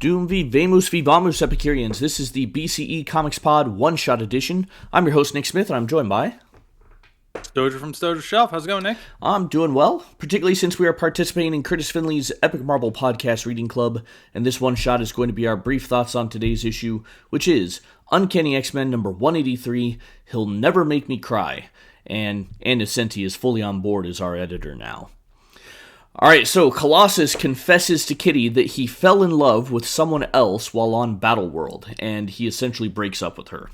Doom v Vamus v Vamus Epicureans. This is the BCE Comics Pod one-shot edition. I'm your host, Nick Smith, and I'm joined by... Stojr from Stojr Shelf. How's it going, Nick? I'm doing well, particularly since we are participating in Kurtis Findlay's Epic Marvel Podcast Reading Club, and this one-shot is going to be our brief thoughts on today's issue, which is Uncanny X-Men number 183, He'll Never Make Me Cry, and Innocenti is fully on board as our editor now. Alright, so Colossus confesses to Kitty that he fell in love with someone else while on Battleworld, and he essentially breaks up with her.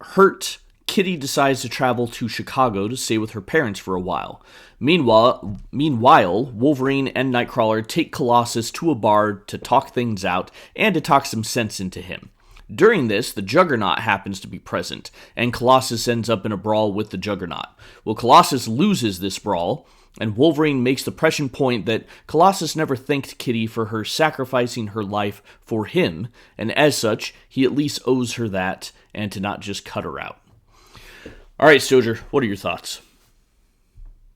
Hurt, Kitty decides to travel to Chicago to stay with her parents for a while. Meanwhile, Wolverine and Nightcrawler take Colossus to a bar to talk things out and to talk some sense into him. During this, the Juggernaut happens to be present, and Colossus ends up in a brawl with the Juggernaut. Well, Colossus loses this brawl, and Wolverine makes the prescient point that Colossus never thanked Kitty for her sacrificing her life for him, and as such, he at least owes her that, and to not just cut her out. Alright, Stojr, what are your thoughts?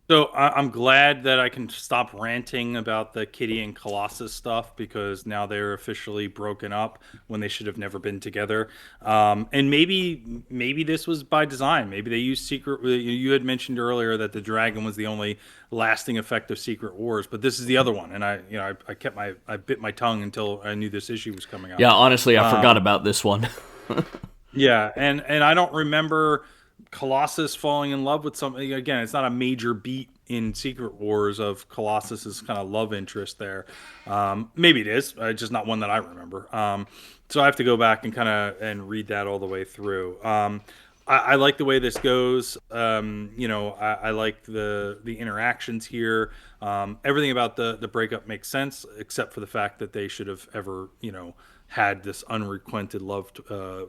So I'm glad that I can stop ranting about the Kitty and Colossus stuff, because now they're officially broken up when they should have never been together. And maybe this was by design. Maybe they used Secret. You had mentioned earlier that the dragon was the only lasting effect of Secret Wars, but this is the other one. And I bit my tongue until I knew this issue was coming out. Yeah, honestly, I forgot about this one. Yeah, and I don't remember Colossus falling in love with something. Again, it's not a major beat in Secret Wars of Colossus's kind of love interest there. Maybe it is, just not one that I remember. So I have to go back and read that all the way through. I like the way this goes. I like the interactions here. Everything about the breakup makes sense, except for the fact that they should have ever, had this unrequited love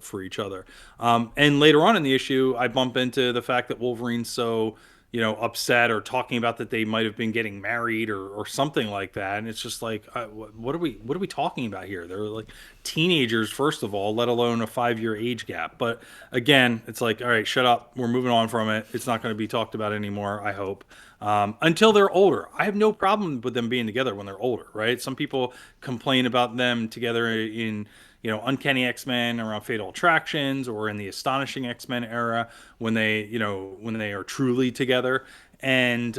for each other. And later on in the issue, I bump into the fact that Wolverine's so, upset or talking about that they might have been getting married or something like that. And it's just like, what are we talking about here? They're like teenagers, first of all, let alone a 5-year age gap. But again, it's like, all right, shut up. We're moving on from it. It's not going to be talked about anymore, I hope. Until they're older. I have no problem with them being together when they're older, right? Some people complain about them together in, Uncanny X-Men around Fatal Attractions, or in the Astonishing X-Men era when they are truly together. And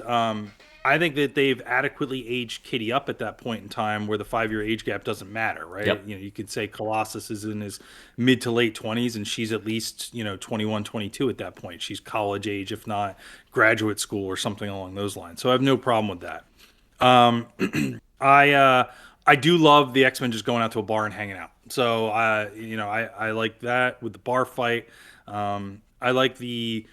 I think that they've adequately aged Kitty up at that point in time where the 5-year age gap doesn't matter, right? Yep. You could say Colossus is in his mid to late 20s, and she's at least, 21, 22 at that point. She's college age, if not graduate school or something along those lines. So I have no problem with that. I do love the X-Men just going out to a bar and hanging out. So I like that with the bar fight. I like the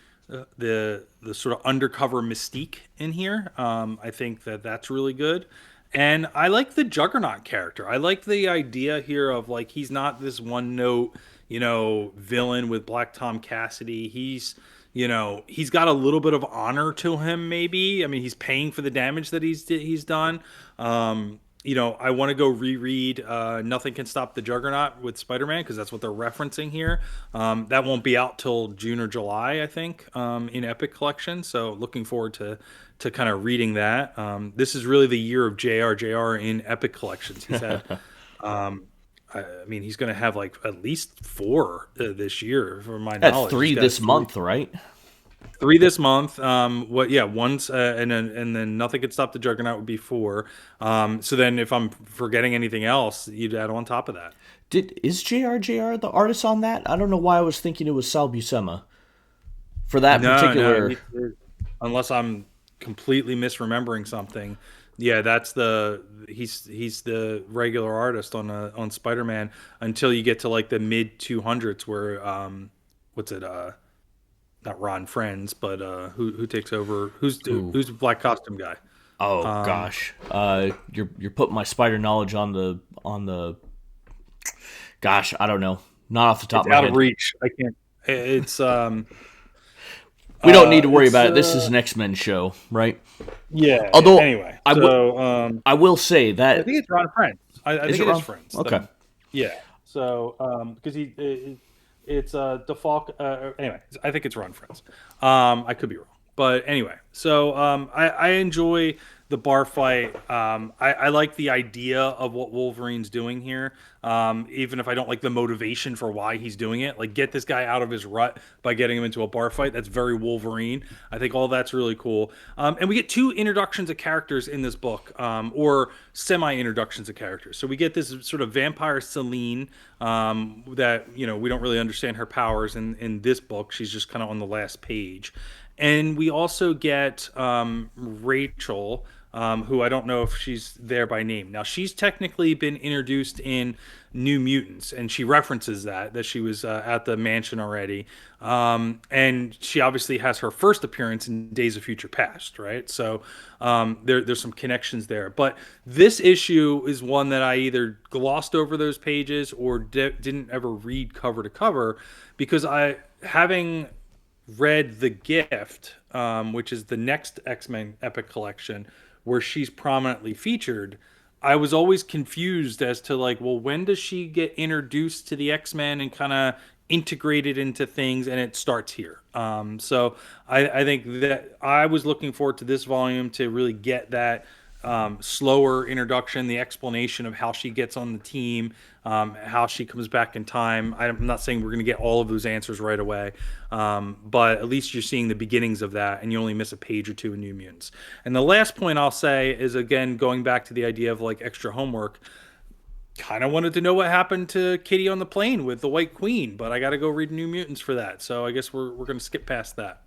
sort of undercover mystique in here. I think that's really good. And I like the Juggernaut character. I like the idea here of, like, he's not this one note, villain with Black Tom Cassidy. He's got a little bit of honor to him, maybe. I mean, he's paying for the damage that he's done. I want to go reread Nothing Can Stop the Juggernaut with Spider-Man, because that's what they're referencing here. That won't be out till June or July, I think, in Epic Collection. So looking forward to kind of reading that. This is really the year of JR in Epic Collections. He's had, he's going to have like at least 4 this year, for my knowledge. That's 3 this month, right? 3 this month. Once, and then Nothing Could Stop the Juggernaut would be 4. So then, if I'm forgetting anything else, you'd add on top of that. Is JR the artist on that? I don't know why I was thinking it was Sal Buscema for that particular. No, unless I'm completely misremembering something. Yeah, he's the regular artist on Spider-Man until you get to like the mid 200s where not Ron Friends, but who takes over? Who's the black costume guy? Oh gosh, you're putting my spider knowledge on the. Gosh, I don't know. Not off the top of my head. Out of reach. I can't. It's We don't need to worry about it. This is an X-Men show, right? Yeah. Although anyway, I will say that I think it's Ron Friends. I think it is Friends. Okay. Yeah. So because it's default. Anyway, I think it's Ron Friends. I could be wrong, but anyway. So I enjoy the bar fight. I like the idea of what Wolverine's doing here, even if I don't like the motivation for why he's doing it. Like, get this guy out of his rut by getting him into a bar fight. That's very Wolverine. I think all that's really cool. And we get two introductions of characters in this book, or semi-introductions of characters. So we get this sort of vampire Selene, that, you know, we don't really understand her powers in this book. She's just kind of on the last page. And we also get Rachel, who I don't know if she's there by name. Now, she's technically been introduced in New Mutants, and she references that she was at the mansion already. And she obviously has her first appearance in Days of Future Past, right? So there's some connections there. But this issue is one that I either glossed over those pages or didn't ever read cover to cover, because having read The Gift, which is the next X-Men Epic Collection, where she's prominently featured, I was always confused as to, like, well, when does she get introduced to the X-Men and kind of integrated into things, and it starts here. So I think that I was looking forward to this volume to really get that slower introduction, the explanation of how she gets on the team, how she comes back in time. I'm not saying we're going to get all of those answers right away, but at least you're seeing the beginnings of that, and you only miss a page or two in New Mutants. And the last point I'll say is, again, going back to the idea of like extra homework. Kind of wanted to know what happened to Kitty on the plane with the White Queen, but I got to go read New Mutants for that. So I guess we're going to skip past that.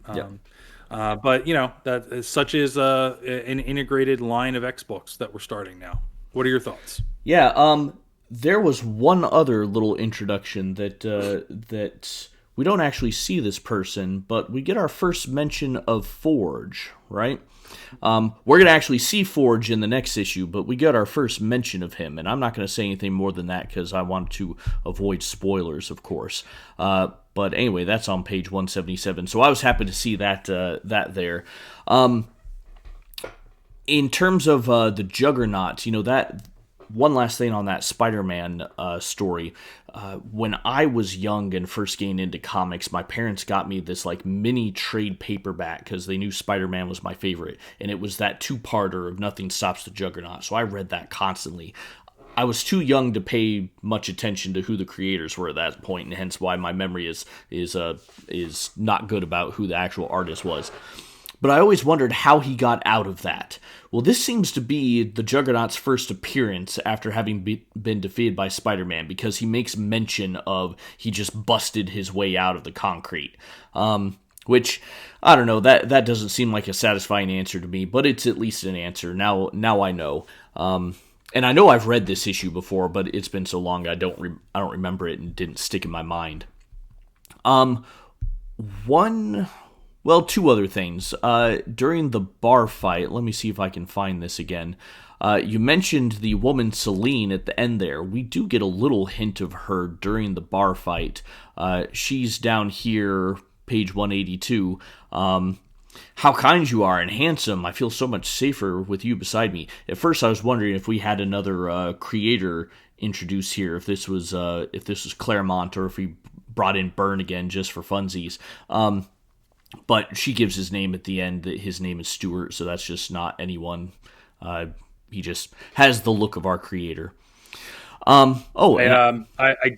But, you know, that such is an integrated line of X books that we're starting now. What are your thoughts? Yeah, there was one other little introduction that we don't actually see this person, but we get our first mention of Forge, right? We're going to actually see Forge in the next issue, but we got our first mention of him, and I'm not going to say anything more than that because I want to avoid spoilers, of course. But anyway, that's on page 177, so I was happy to see that there. In terms of the Juggernaut, you know, that one last thing on that Spider-Man story. When I was young and first getting into comics, my parents got me this like mini trade paperback because they knew Spider-Man was my favorite, and it was that two-parter of Nothing Stops the Juggernaut. So I read that constantly. I was too young to pay much attention to who the creators were at that point, and hence why my memory is not good about who the actual artist was. But I always wondered how he got out of that. Well, this seems to be the Juggernaut's first appearance after having been defeated by Spider-Man, because he makes mention of he just busted his way out of the concrete. Which, I don't know, that doesn't seem like a satisfying answer to me, but it's at least an answer. Now I know. And I know I've read this issue before, but it's been so long I don't remember it and didn't stick in my mind. Two other things. During the bar fight, let me see if I can find this again. You mentioned the woman Selene at the end there. We do get a little hint of her during the bar fight. She's down here, page 182. How kind you are and handsome. I feel so much safer with you beside me. At first I was wondering if we had another creator introduced here, if this was Claremont, or if we brought in Byrne again just for funsies. But she gives his name at the end, that his name is Stewart, so that's just not anyone. He just has the look of our creator. I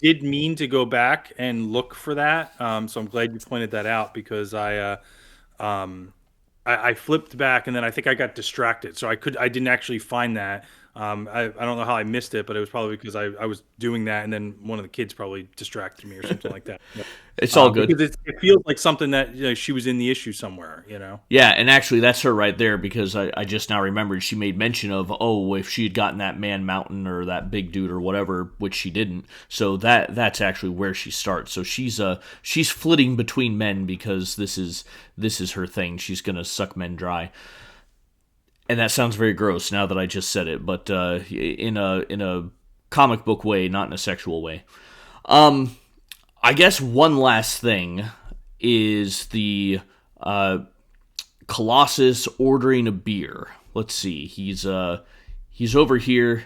did mean to go back and look for that, so I'm glad you pointed that out, because I flipped back and then I think I got distracted, so I didn't actually find that. I don't know how I missed it, but it was probably because I was doing that, and then one of the kids probably distracted me or something like that. It's all good. Because it feels like something that, you know, she was in the issue somewhere, you know? Yeah, and actually that's her right there, because I just now remembered she made mention of, if she had gotten that Man Mountain or that big dude or whatever, which she didn't. So that's actually where she starts. So she's flitting between men because this is her thing. She's going to suck men dry. And that sounds very gross now that I just said it, but in a comic book way, not in a sexual way. I guess one last thing is the Colossus ordering a beer. Let's see. He's over here.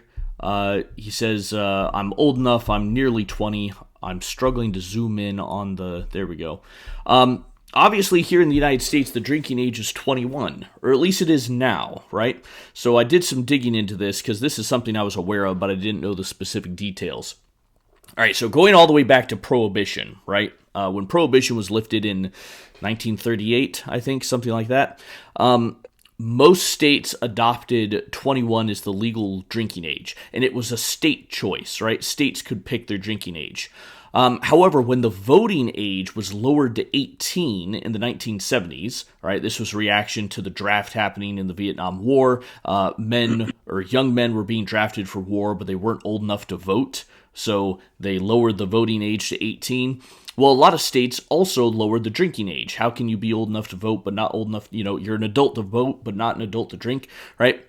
He says, I'm old enough. I'm nearly 20. I'm struggling to zoom in on the... There we go. obviously here in the United States, the drinking age is 21, or at least it is now, right? So I did some digging into this because this is something I was aware of, but I didn't know the specific details. All right, so going all the way back to Prohibition, right? When Prohibition was lifted in 1938, I think, something like that, most states adopted 21 as the legal drinking age, and it was a state choice, right? States could pick their drinking age. However, when the voting age was lowered to 18 in the 1970s, right, this was a reaction to the draft happening in the Vietnam War. Men or young men were being drafted for war, but they weren't old enough to vote, so they lowered the voting age to 18. Well, a lot of states also lowered the drinking age. How can you be old enough to vote, but not old enough, you're an adult to vote, but not an adult to drink, right?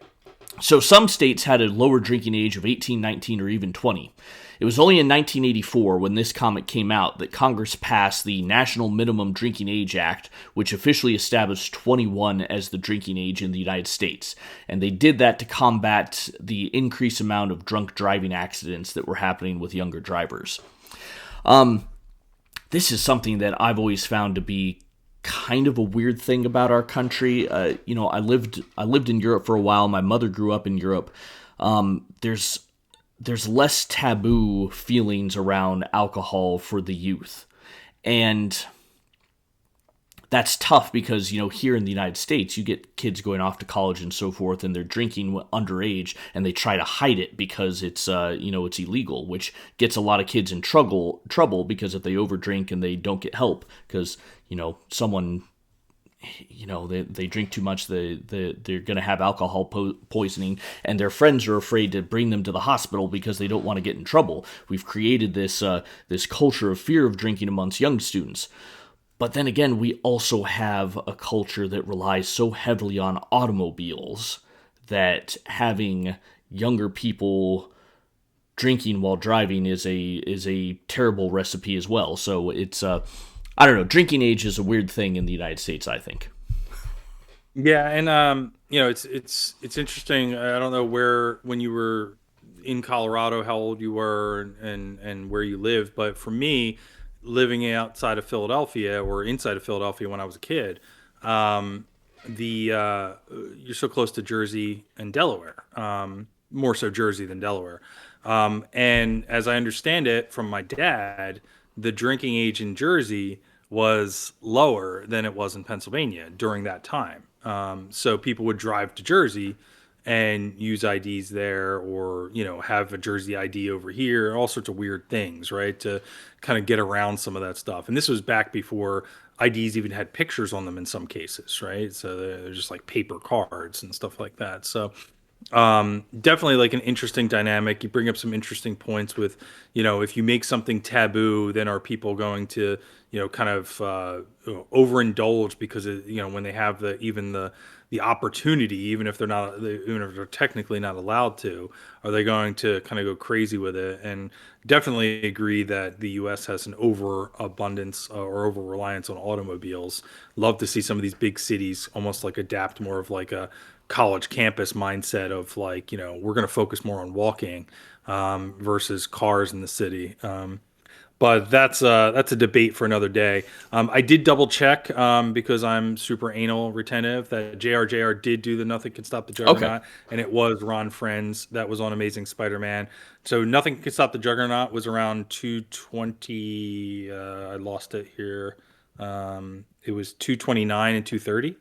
So some states had a lower drinking age of 18, 19, or even 20. It was only in 1984, when this comic came out, that Congress passed the National Minimum Drinking Age Act, which officially established 21 as the drinking age in the United States. And they did that to combat the increased amount of drunk driving accidents that were happening with younger drivers. This is something that I've always found to be kind of a weird thing about our country. I lived in Europe for a while. My mother grew up in Europe. There's less taboo feelings around alcohol for the youth. And that's tough because, here in the United States, you get kids going off to college and so forth, and they're drinking underage, and they try to hide it because it's illegal, which gets a lot of kids in trouble because if they overdrink and they don't get help because, someone, they drink too much, they're going to have alcohol poisoning, and their friends are afraid to bring them to the hospital because they don't want to get in trouble. We've created this culture of fear of drinking amongst young students. But then again, we also have a culture that relies so heavily on automobiles that having younger people drinking while driving is a terrible recipe as well. So it's I don't know. Drinking age is a weird thing in the United States, I think. Yeah, and it's interesting. I don't know when you were in Colorado, how old you were, and where you live, but for me, living outside of Philadelphia or inside of Philadelphia when I was a kid, you're so close to Jersey and Delaware, more so Jersey than Delaware. And as I understand it from my dad, the drinking age in Jersey was lower than it was in Pennsylvania during that time. So people would drive to Jersey and use IDs there, or have a Jersey ID over here, all sorts of weird things, right, to kind of get around some of that stuff. And this was back before IDs even had pictures on them in some cases, right? So they're just like paper cards and stuff like that. So definitely like an interesting dynamic. You bring up some interesting points with, if you make something taboo, then are people going to, kind of overindulge because when they have the opportunity, even if they're technically not allowed to, are they going to kind of go crazy with it? And definitely agree that the U.S. has an overabundance or over reliance on automobiles. Love to see some of these big cities almost like adapt more of like a college campus mindset of like, we're going to focus more on walking versus cars in the city. But that's a debate for another day. I did double check because I'm super anal retentive that JR did do the Nothing Can Stop the Juggernaut, and it was Ron Friends that was on Amazing Spider-Man. So Nothing Can Stop the Juggernaut was around 220. I lost it here. It was 229 and 230.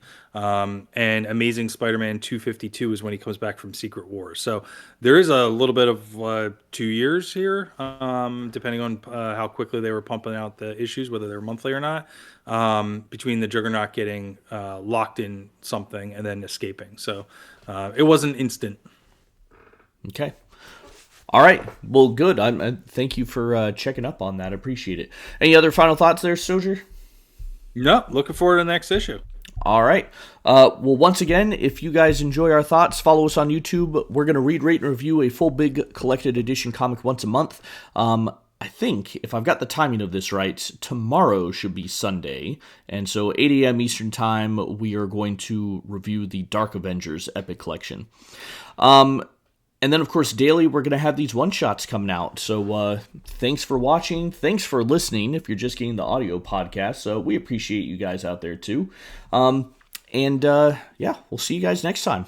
And Amazing Spider-Man 252 is when he comes back from Secret Wars. So there is a little bit of 2 years here, depending on how quickly they were pumping out the issues, whether they're monthly or not, between the Juggernaut getting locked in something and then escaping. So it wasn't instant. Okay. All right. Well, good. Thank you for checking up on that. I appreciate it. Any other final thoughts there, Stojr? No, looking forward to the next issue. All right. Well, once again, if you guys enjoy our thoughts, follow us on YouTube. We're going to read, rate, and review a full big collected edition comic once a month. I think, if I've got the timing of this right, tomorrow should be Sunday. And so 8 a.m. Eastern Time, we are going to review the Dark Avengers Epic Collection. And then, of course, daily, we're going to have these one-shots coming out. So thanks for watching. Thanks for listening if you're just getting the audio podcast. So we appreciate you guys out there, too. Yeah, we'll see you guys next time.